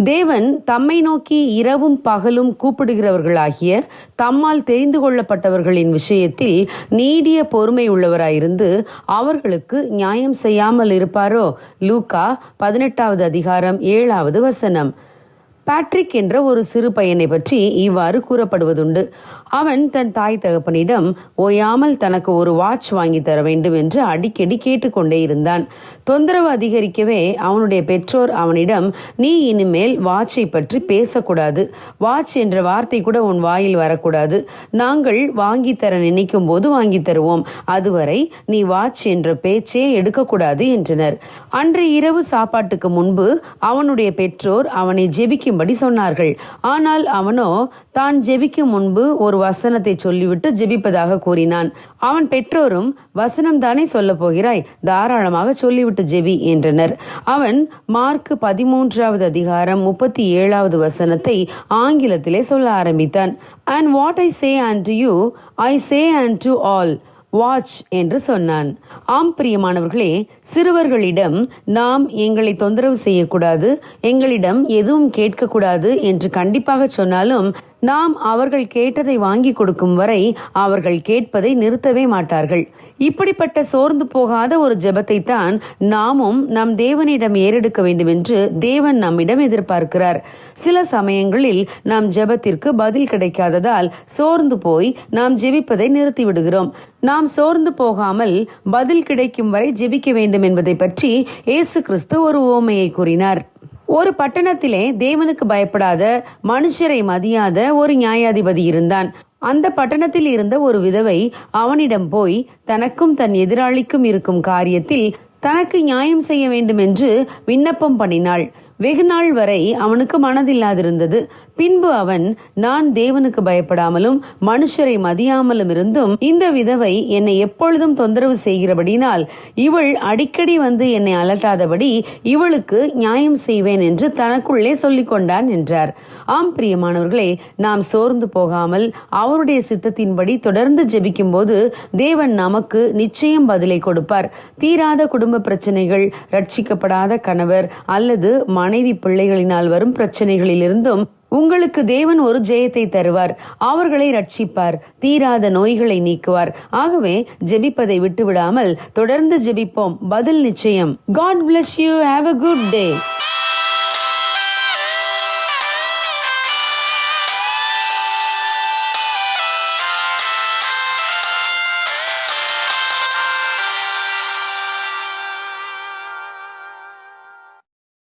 தேவன் தம்மை நோக்கி இரவும் பகலும் கூப்பிடுகிறவர்களாகிய தம்மால் தெரிந்து கொள்ளப்பட்டவர்களின் விஷயத்தில் நீடிய பொறுமை உள்ளவராயிருந்து அவர்களுக்கு நியாயம் செய்யாமல் இருப்பாரோ? லூக்கா 18வது அதிகாரம் 7வது வசனம். பேட்ரிக் என்ற ஒரு சிறு பையனை பற்றி இவ்வாறு கூறப்படுவதுண்டு. அவன் தன் தாய் தகப்பனிடம் ஓயாமல் தனக்கு ஒரு வாட்ச் வாங்கி தர வேண்டும் என்று அடிக்கடி கேட்டுக்கொண்டே இருந்தான். தொந்தரவு அதிகரிக்கவே அவனுடைய பெற்றோர் அவனிடம், நீ இனிமேல் வாட்சை பற்றி பேசக்கூடாது, வாட்ச் என்ற வார்த்தை கூட உன் வாயில் வரக்கூடாது, நாங்கள் வாங்கி தர நினைக்கும் போது வாங்கி தருவோம், அதுவரை நீ வாட்ச் என்ற பேச்சே எடுக்கக்கூடாது என்றனர். அன்று இரவு சாப்பாட்டுக்கு முன்பு அவனுடைய பெற்றோர் அவனை ஜெபிக்கும்படி சொன்னார்கள். ஆனால் அவனோ தான் ஜெபிக்கும் முன்பு ஒரு வசனத்தை சொல்லிவிட்டு ஜெபிப்பதாக கூறினான். அவன் பெற்றோரும், வசனம் தானே சொல்ல போகிறாய், தாராளமாக சொல்லிவிட்டு ஜெபி என்றனர். அவன் மார்க் 13வது அதிகாரம் 37வது வசனத்தை ஆங்கிலத்திலே சொல்ல ஆரம்பித்தான். And what I say unto you, I say unto all, watch என்று சொன்னான். ஆம் பிரியமானவர்களே, சிறுவர்களிடம் நாம் எங்களை தொந்தரவு செய்யக்கூடாது, எங்களிடம் எதுவும் கேட்கக்கூடாது என்று கண்டிப்பாக சொன்னாலும் நாம் அவர்கள் கேட்டதை வாங்கி கொடுக்கும் வரை அவர்கள் கேட்பதை நிறுத்தவே மாட்டார்கள். இப்படிப்பட்ட சோர்ந்து போகாத ஒரு ஜெபத்தை தான் நாமும் நம் தேவனிடம் ஏறெடுக்க வேண்டும் என்று தேவன் நம்மிடம் எதிர்பார்க்கிறார். சில சமயங்களில் நம் ஜெபத்திற்கு பதில் கிடைக்காததால் சோர்ந்து போய் நாம் ஜெபிப்பதை நிறுத்தி விடுகிறோம். நாம் சோர்ந்து போகாமல் பதில் கிடைக்கும் வரை ஜெபிக்க வேண்டும் என்பதை பற்றி இயேசு கிறிஸ்து ஒரு உவமையை கூறினார். ஒரு பட்டணத்திலே தேவனுக்கு பயப்படாத, மனுஷரை மதியாத ஒரு நியாயாதிபதி இருந்தான். அந்த பட்டணத்தில் இருந்த ஒரு விதவை அவனிடம் போய் தனக்கும் தன் எதிராளிக்கும் இருக்கும் காரியத்தில் தனக்கு நியாயம் செய்ய வேண்டும் என்று விண்ணப்பம் பண்ணினாள். வெகுநாள் வரை அவனுக்கு மனதில்லாதிருந்தது. பின்பு அவன், நான் தேவனுக்கு பயப்படாமலும் மனுஷரை மதியாமலும் இருந்தும் இந்த விதவை என்னை எப்பொழுதும் தொந்தரவு செய்கிறபடினால் இவள் அடிக்கடி வந்து என்னை அலட்டாதபடி இவளுக்கு நியாயம் செய்வேன் என்று தனக்குள்ளே சொல்லிக் கொண்டான் என்றார். ஆம் பிரியமானவர்களே, நாம் சோர்ந்து போகாமல் அவருடைய சித்தத்தின்படி தொடர்ந்து ஜெபிக்கும் போது தேவன் நமக்கு நிச்சயம் பதிலை கொடுப்பார். தீராத குடும்ப பிரச்சனைகள், ரட்சிக்கப்படாத கணவர் அல்லது மனைவி பிள்ளைகளினால் வரும் பிரச்சனைகளிலிருந்தும் உங்களுக்கு தேவன் ஒரு ஜெயத்தை தருவார். அவர்களை ரட்சிப்பார், தீராத நோய்களை நீக்குவார். ஆகவே ஜெபிப்பதை விட்டுவிடாமல் தொடர்ந்து ஜெபிப்போம், பதில் நிச்சயம். God bless you. Have a good day.